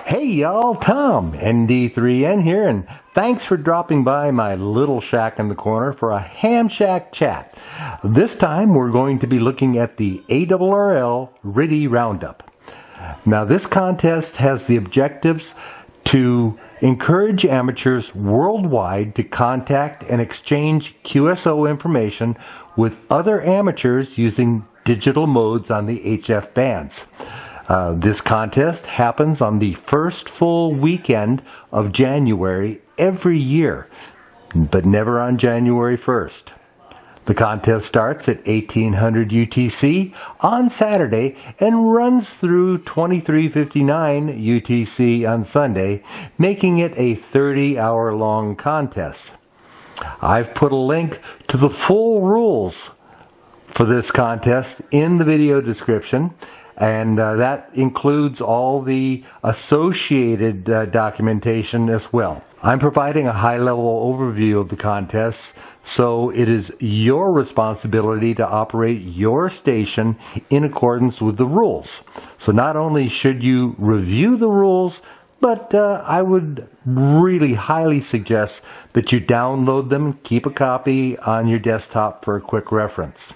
Hey y'all, Tom, ND3N here, and thanks for dropping by my little shack in the corner for a ham shack chat. This time we're going to be looking at the ARRL RTTY RoundUp. Now this contest has the objectives to encourage amateurs worldwide to contact and exchange QSO information with other amateurs using digital modes on the HF bands. This contest happens on the first full weekend of January every year, but never on January 1st. The contest starts at 1800 UTC on Saturday and runs through 2359 UTC on Sunday, making it a 30-hour-long contest. I've put a link to the full rules for this contest in the video description, and that includes all the associated documentation as well. I'm providing a high-level overview of the contest, so it is your responsibility to operate your station in accordance with the rules. So not only should you review the rules, but I would really highly suggest that you download them, keep a copy on your desktop for a quick reference.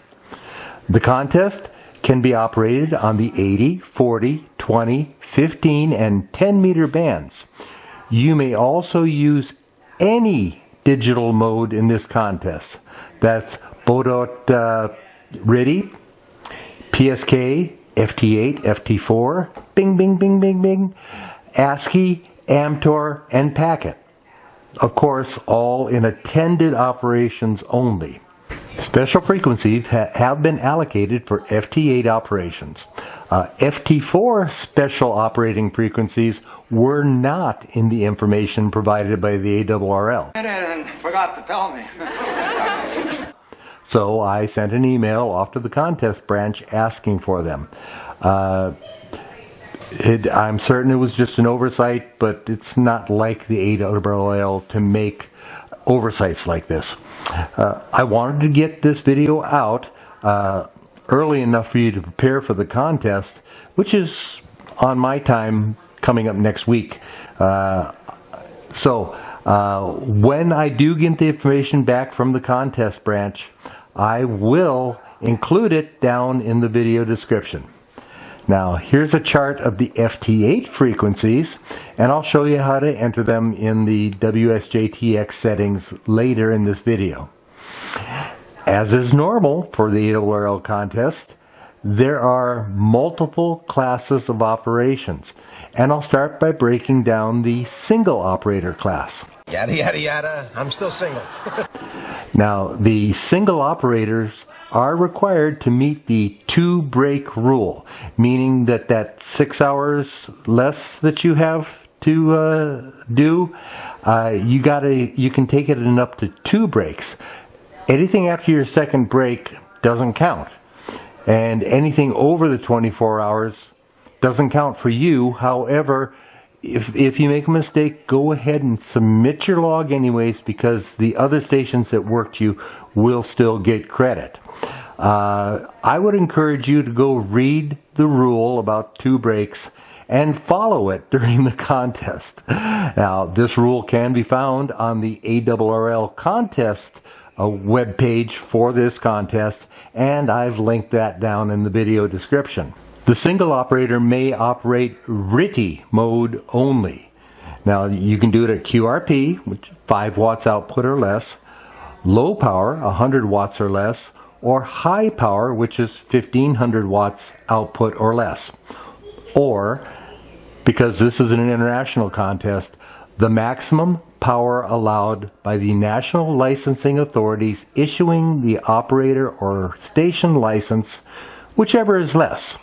The contest can be operated on the 80, 40, 20, 15, and 10 meter bands. You may also use any digital mode in this contest. That's Bodot RTTY, PSK, FT8, FT4, bing, bing, bing, bing, bing, ASCII, AMTOR, and Packet. Of course, all in attended operations only. Special frequencies have been allocated for FT8 operations. FT4 special operating frequencies were not in the information provided by the ARRL. And forgot to tell me. So I sent an email off to the contest branch asking for them. I'm certain it was just an oversight, but it's not like the ARRL to make oversights like this. I wanted to get this video out early enough for you to prepare for the contest, which is on my time coming up next week. So when I do get the information back from the contest branch, I will include it down in the video description. Now here's a chart of the FT8 frequencies, and I'll show you how to enter them in the WSJT-X settings later in this video. As is normal for the ARRL contest, there are multiple classes of operations, and I'll start by breaking down the single operator class. Yada yada yada, I'm still single. Now the single operators are required to meet the 2-break rule, meaning that 6 hours less that you have to do, you can take it in up to 2 breaks. Anything after your second break doesn't count, and anything over the 24 hours doesn't count for you. However, if you make a mistake, go ahead and submit your log anyways, because the other stations that worked you will still get credit. I would encourage you to go read the rule about 2 breaks and follow it during the contest. Now, this rule can be found on the ARRL contest web page for this contest, and I've linked that down in the video description. The single operator may operate RTTY mode only. Now, you can do it at QRP, which 5 watts output or less, low power, 100 watts or less, or high power, which is 1500 watts output or less. Or, because this is an international contest, the maximum power allowed by the national licensing authorities issuing the operator or station license, whichever is less.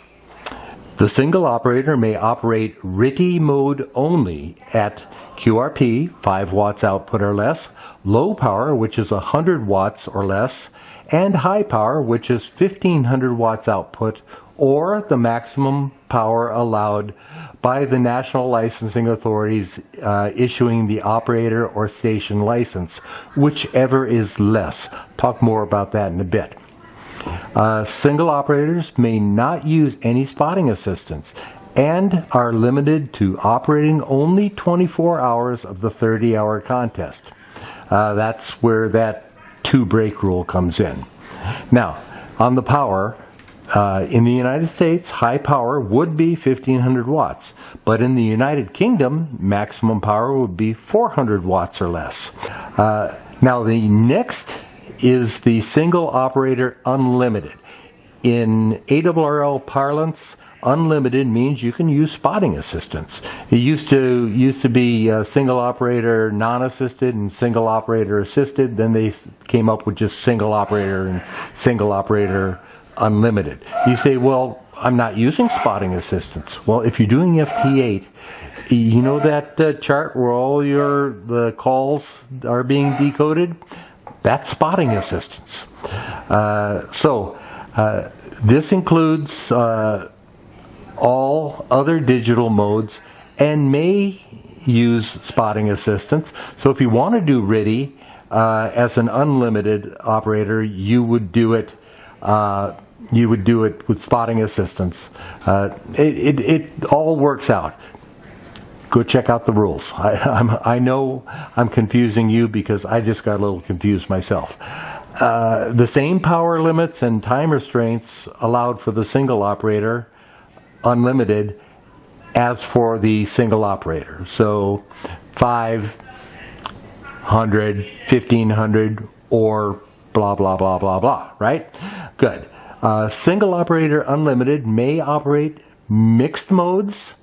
The single operator may operate RTTY mode only at QRP, 5 watts output or less, low power, which is 100 watts or less, and high power, which is 1500 watts output, or the maximum power allowed by the national licensing authorities issuing the operator or station license, whichever is less. Talk more about that in a bit. Single operators may not use any spotting assistance, and are limited to operating only 24 hours of the 30-hour contest. That's where that 2-break rule comes in. Now, on the power, in the United States, high power would be 1500 watts, but in the United Kingdom, maximum power would be 400 watts or less. Now, the next is the single operator unlimited. In ARRL parlance, unlimited means you can use spotting assistance. It used to be single operator non-assisted and single operator assisted. Then they came up with just single operator and single operator unlimited. You say, well, I'm not using spotting assistance. Well, if you're doing FT8, you know that chart where all the calls are being decoded? That's spotting assistance. This includes all other digital modes and may use spotting assistance. So if you want to do RTTY as an unlimited operator, you would do it. With spotting assistance. It all works out. Go check out the rules. I know I'm confusing you because I just got a little confused myself. The same power limits and time restraints allowed for the single operator unlimited as for the single operator. So 500, 1500, or blah, blah, blah, blah, blah, right? Good. Single operator unlimited may operate mixed modes,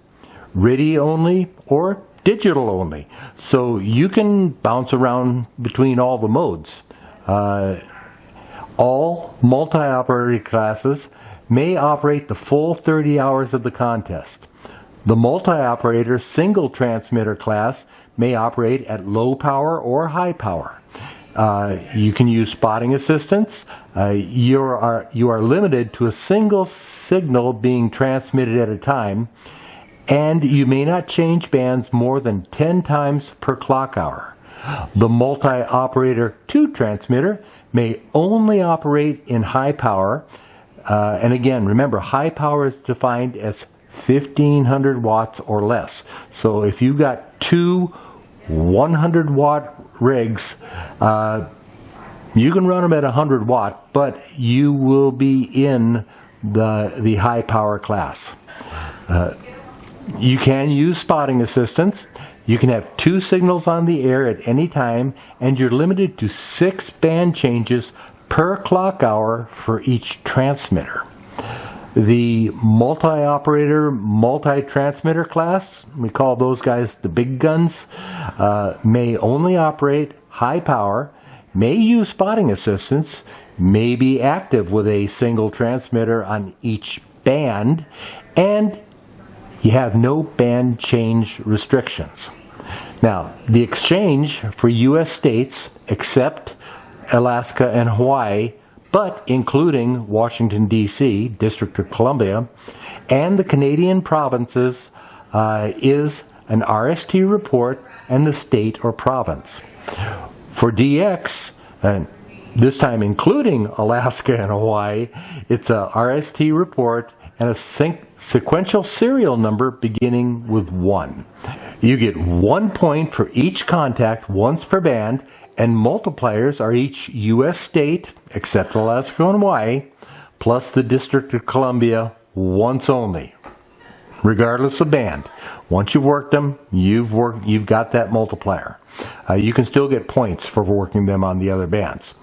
RTTY only, or digital only. So you can bounce around between all the modes. All multi-operator classes may operate the full 30 hours of the contest. The multi-operator single transmitter class may operate at low power or high power. You can use spotting assistance. You are limited to a single signal being transmitted at a time, and you may not change bands more than 10 times per clock hour. The multi-operator 2 transmitter may only operate in high power, and again, remember, high power is defined as 1500 watts or less. So if you've got two 100 watt rigs, you can run them at 100 watt, but you will be in the high power class. You can use spotting assistance. You can have 2 signals on the air at any time, and you're limited to 6 band changes per clock hour for each transmitter. The multi-operator, multi-transmitter class, we call those guys the big guns, may only operate high power, may use spotting assistance, may be active with a single transmitter on each band, and you have no band change restrictions. Now, the exchange for U.S. states, except Alaska and Hawaii, but including Washington, D.C., District of Columbia, and the Canadian provinces, is an RST report and the state or province. For DX, and this time including Alaska and Hawaii, it's a RST report and a sequential serial number beginning with 1. You get 1 point for each contact once per band, and multipliers are each U.S. state, except Alaska and Hawaii, plus the District of Columbia once only, regardless of band. Once you've worked them, you've got that multiplier. You can still get points for working them on the other bands.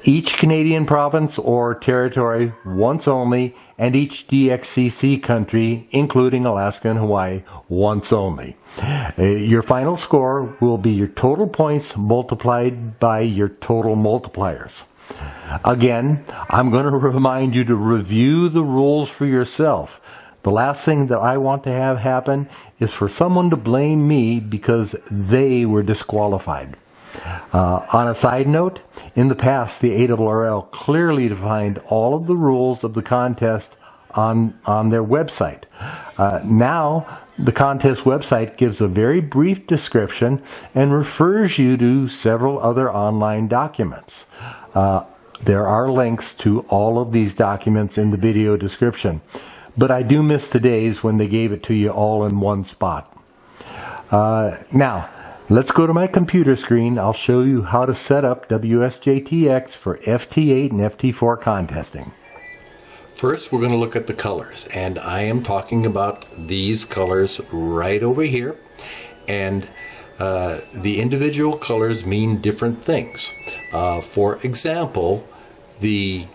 Each Canadian province or territory once only, and each DXCC country, including Alaska and Hawaii, once only. Your final score will be your total points multiplied by your total multipliers. Again, I'm going to remind you to review the rules for yourself. The last thing that I want to have happen is for someone to blame me because they were disqualified. On a side note, in the past, the ARRL clearly defined all of the rules of the contest on their website. Now, the contest website gives a very brief description and refers you to several other online documents. There are links to all of these documents in the video description. but I do miss the days when they gave it to you all in one spot. Now, let's go to my computer screen. I'll show you how to set up WSJT-X for FT8 and FT4 contesting. First, we're going to look at the colors, and I am talking about these colors right over here. And the individual colors mean different things. For example, the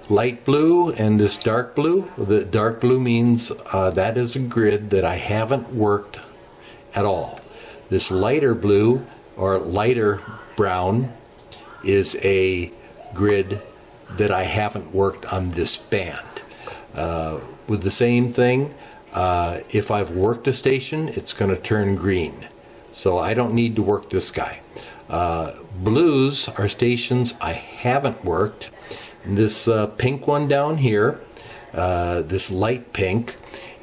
light blue and this dark blue. The dark blue means that is a grid that I haven't worked at all. This lighter blue or lighter brown is a grid that I haven't worked on this band. With the same thing, if I've worked a station, it's going to turn green. So I don't need to work this guy. Blues are stations I haven't worked. And this pink one down here, this light pink,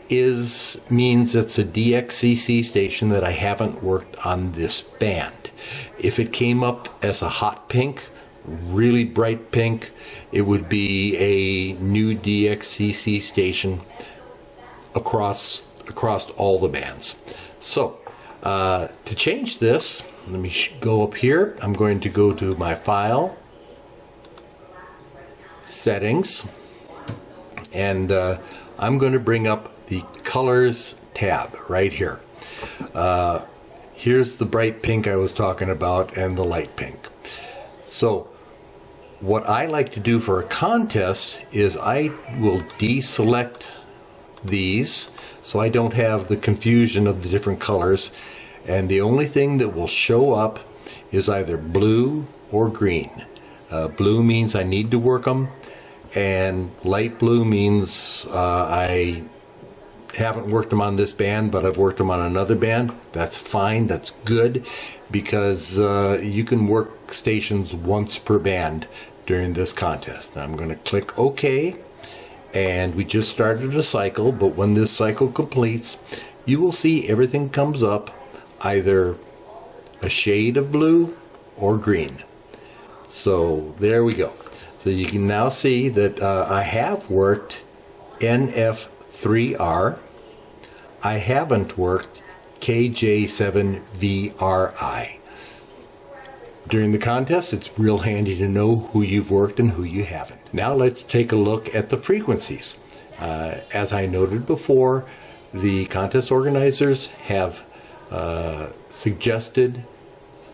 means it's a DXCC station that I haven't worked on this band. If it came up as a hot pink, really bright pink, it would be a new DXCC station across all the bands. So to change this, let me go up here. I'm going to go to my file, settings, and I'm going to bring up the colors tab right here. Here's the bright pink I was talking about and the light pink. So what I like to do for a contest is I will deselect these so I don't have the confusion of the different colors, and the only thing that will show up is either blue or green. Blue means I need to work them, and light blue means I haven't worked them on this band, but I've worked them on another band. That's fine, that's good, because you can work stations once per band during this contest. Now I'm going to click OK, and we just started a cycle, but when this cycle completes, you will see everything comes up either a shade of blue or green. So there we go. So you can now see that I have worked NF3R. I haven't worked KJ7VRI. During the contest, it's real handy to know who you've worked and who you haven't. Now let's take a look at the frequencies. As I noted before, the contest organizers have suggested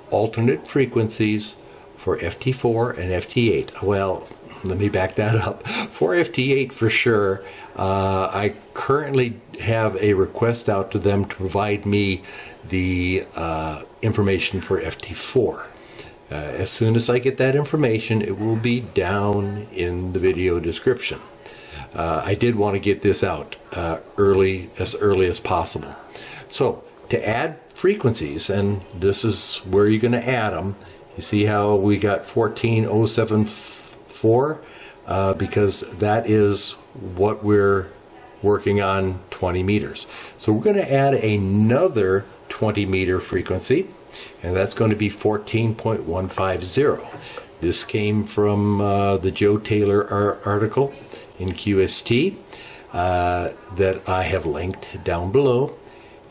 alternate frequencies for FT4 and FT8. Well, let me back that up. For FT8 for sure, I currently have a request out to them to provide me the information for FT4. As soon as I get that information, it will be down in the video description. I did want to get this out as early as possible. So to add frequencies, and this is where you're going to add them. You see how we got 14074 because that is what we're working on, 20 meters. So we're going to add another 20 meter frequency, and that's going to be 14.150. This came from the Joe Taylor article in QST that I have linked down below,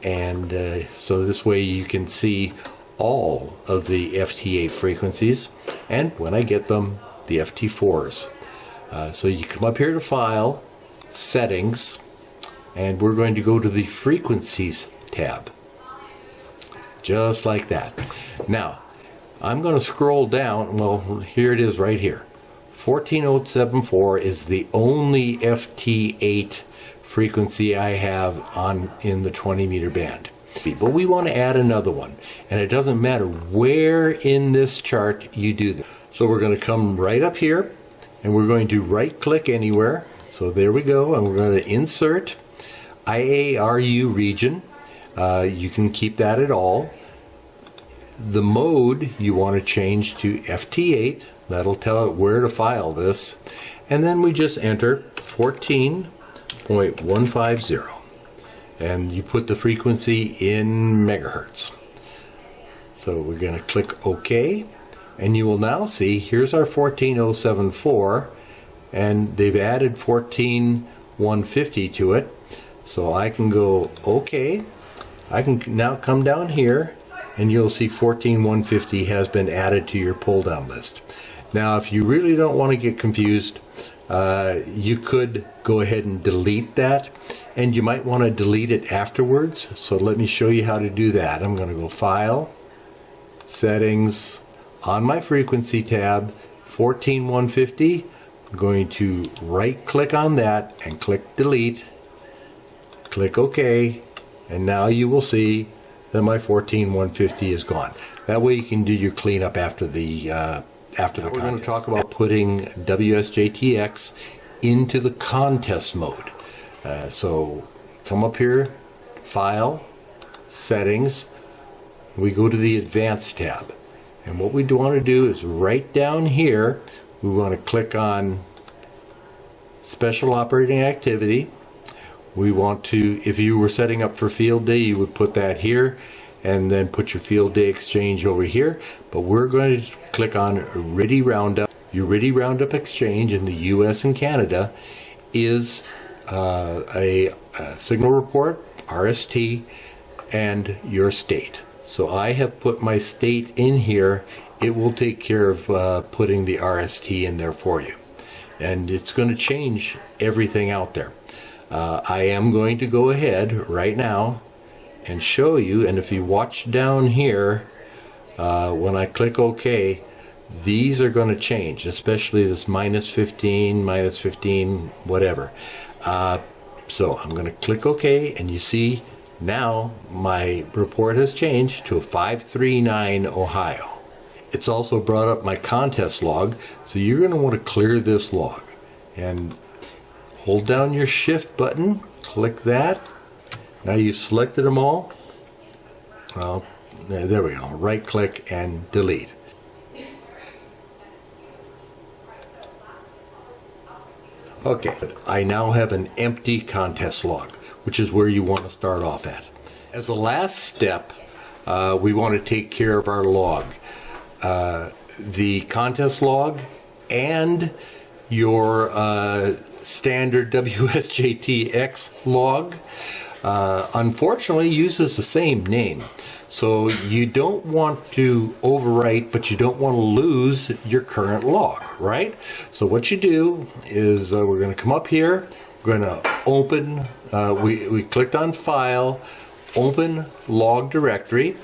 and so this way you can see all of the FT8 frequencies, and when I get them, the FT4s. So you come up here to File, Settings, and we're going to go to the Frequencies tab. Just like that. Now, I'm going to scroll down. Well, here it is right here. 14074 is the only FT8 frequency I have in the 20 meter band. But we want to add another one, and it doesn't matter where in this chart you do this. So we're going to come right up here, and we're going to right click anywhere. So there we go, and we're going to insert IARU region. You can keep that at all. The mode you want to change to FT8. That'll tell it where to file this. And then we just enter 14.150. And you put the frequency in megahertz. So we're going to click OK. And you will now see, here's our 14074. And they've added 14 150 to it. So I can go OK. I can now come down here and you'll see 14150 has been added to your pull down list. Now if you really don't want to get confused, you could go ahead and delete that, and you might want to delete it afterwards. So let me show you how to do that. I'm going to go File, Settings, on my Frequency tab, 14150. I'm going to right click on that and click Delete. Click OK, and now you will see that my 14150 is gone. That way you can do your cleanup after the contest. We're going to talk about putting WSJT-X into the contest mode. So come up here, File, Settings, we go to the Advanced tab. And what we want to do is right down here, we want to click on Special Operating Activity. We want to, if you were setting up for field day, you would put that here and then put your field day exchange over here. But we're going to click on RTTY RoundUp. Your RTTY RoundUp exchange in the US and Canada is a signal report, RST, and your state. So I have put my state in here. It will take care of putting the RST in there for you. And it's going to change everything out there. I am going to go ahead right now and show you, and if you watch down here, when I click OK, these are going to change, especially this -15, -15, whatever. So I'm going to click OK, and you see now my report has changed to a 539 Ohio. It's also brought up my contest log, so you're going to want to clear this log. And hold down your Shift button, click that. Now you've selected them all. Well, there we go. Right click and delete. Okay, I now have an empty contest log, which is where you want to start off at. As a last step, we want to take care of our log. The contest log and your standard WSJT-X log unfortunately uses the same name. So you don't want to overwrite, but you don't want to lose your current log, right? So what you do is we're going to come up here, we're going to open, we clicked on File, Open Log Directory,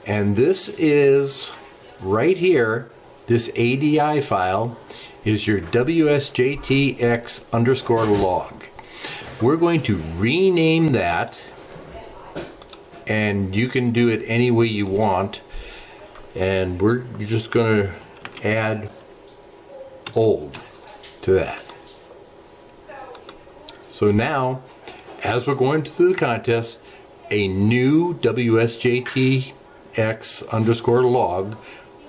and this is right here, this ADI file is your WSJT-X _ log. We're going to rename that, and you can do it any way you want, and we're just going to add old to that. So now, as we're going through the contest, a new WSJT-X _ log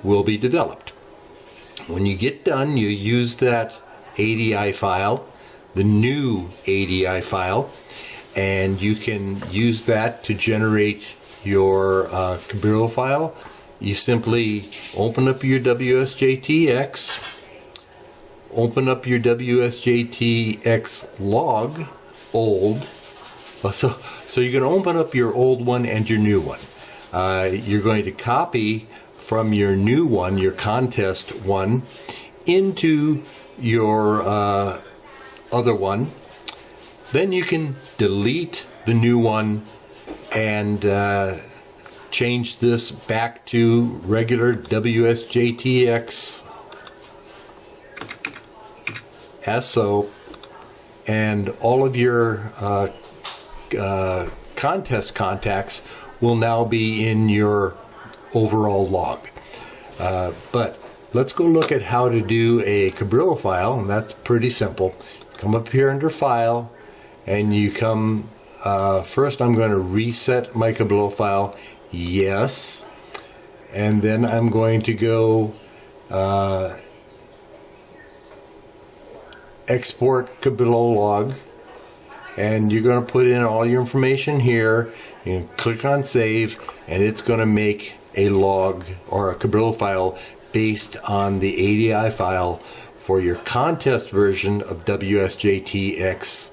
will be developed. When you get done, you use that ADI file, the new ADI file, and you can use that to generate your Cabrillo file. You simply open up your WSJT-X, open up your WSJT-X log, old. So you're going to open up your old one and your new one. You're going to copy from your new one, your contest one, into your other one. Then you can delete the new one and change this back to regular WSJT-X as so, and all of your contest contacts will now be in your overall log. But let's go look at how to do a Cabrillo file, and that's pretty simple. Come up here under File, and you come, first I'm going to reset my Cabrillo file, yes, and then I'm going to go export Cabrillo log, and you're going to put in all your information here, you click on save, and it's going to make a log or a Cabrillo file based on the ADI file for your contest version of WSJT-X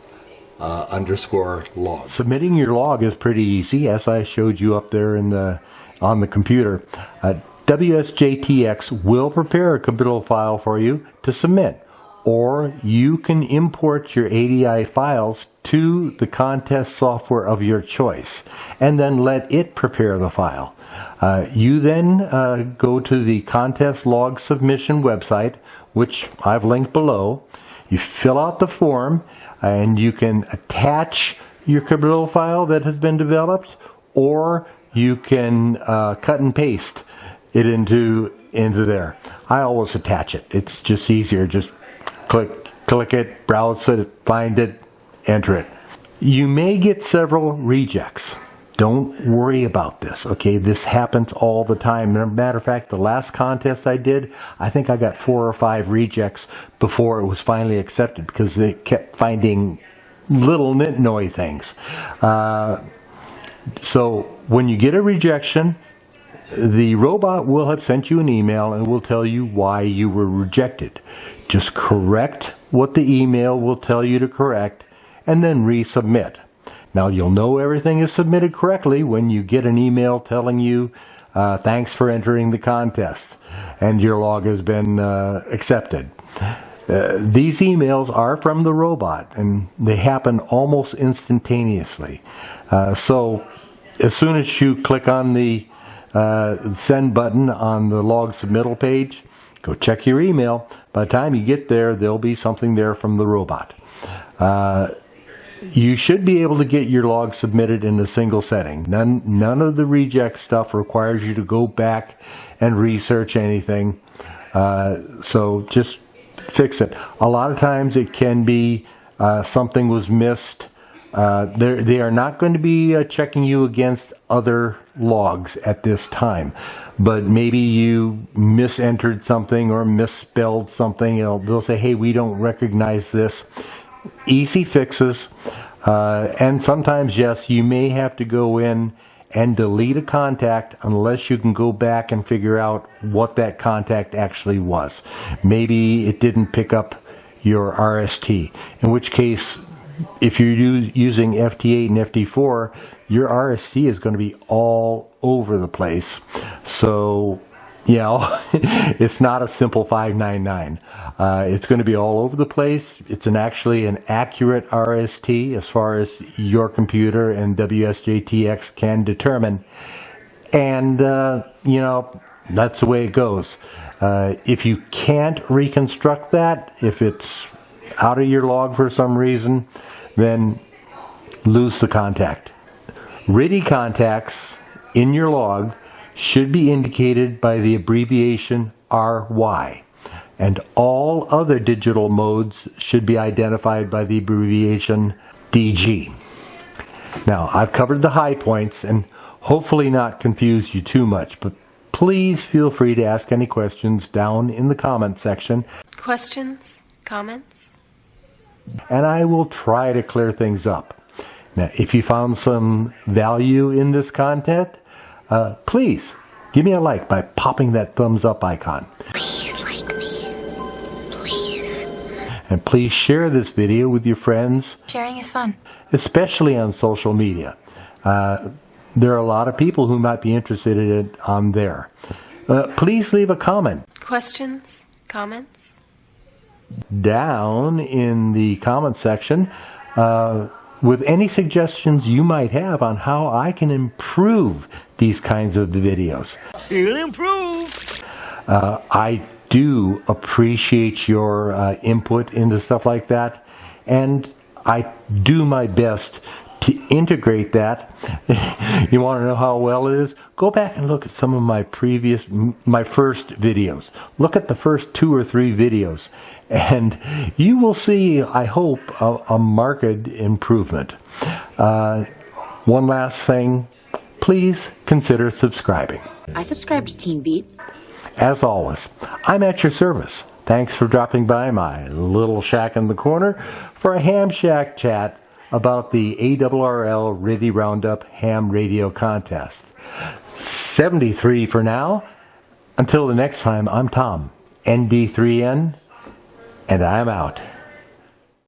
underscore log. Submitting your log is pretty easy, as I showed you up there on the computer. WSJT-X will prepare a Cabrillo file for you to submit, or you can import your ADI files to the contest software of your choice and then let it prepare the file. You then go to the contest log submission website, which I've linked below. You fill out the form and you can attach your Cabrillo file that has been developed, or you can cut and paste it into there. I always attach it. It's just easier. Just click it, browse it, find it, enter it. You may get several rejects. Don't worry about this, okay? This happens all the time. As a matter of fact, the last contest I did, I think I got 4 or 5 rejects before it was finally accepted, because they kept finding little nitnoy things. So when you get a rejection, the robot will have sent you an email and will tell you why you were rejected. Just correct what the email will tell you to correct and then resubmit. Now you'll know everything is submitted correctly when you get an email telling you thanks for entering the contest and your log has been accepted. These emails are from the robot and they happen almost instantaneously. So as soon as you click on the send button on the log submittal page, go check your email. By the time you get there, there'll be something there from the robot. You should be able to get your log submitted in a single setting. None of the reject stuff requires you to go back and research anything. So just fix it. A lot of times it can be something was missed. They are not going to be checking you against other logs at this time, but maybe you misentered something or misspelled something. They'll say, hey, we don't recognize this. Easy fixes, and sometimes, yes, you may have to go in and delete a contact unless you can go back and figure out what that contact actually was. Maybe it didn't pick up your RST, in which case, if you're using FT8 and FT4, your RST is going to be all over the place. So, it's not a simple 599. It's going to be all over the place. It's actually an accurate RST as far as your computer and WSJT-X can determine. And, that's the way it goes. If you can't reconstruct that, if it's out of your log for some reason, then lose the contact. RTTY contacts in your log should be indicated by the abbreviation RY, and all other digital modes should be identified by the abbreviation DG. Now, I've covered the high points and hopefully not confused you too much, but please feel free to ask any questions down in the comment section. Questions? Comments? And I will try to clear things up. Now, if you found some value in this content, please give me a like by popping that thumbs up icon. Please like me. Please. And please share this video with your friends. Sharing is fun. Especially on social media. There are a lot of people who might be interested in it on there. Please leave a comment. Questions? Comments? Down in the comment section with any suggestions you might have on how I can improve these kinds of videos. It'll improve. I do appreciate your input into stuff like that, and I do my best to integrate that. You want to know how well it is? Go back and look at some of my first videos. Look at the first 2 or 3 videos, and you will see, I hope, a marked improvement. One last thing, please consider subscribing. I subscribe to Teen Beat. As always, I'm at your service. Thanks for dropping by my little shack in the corner for a ham shack chat about the ARRL RTTY RoundUp ham radio contest. 73 for now. Until the next time, I'm Tom, ND3N, and I'm out.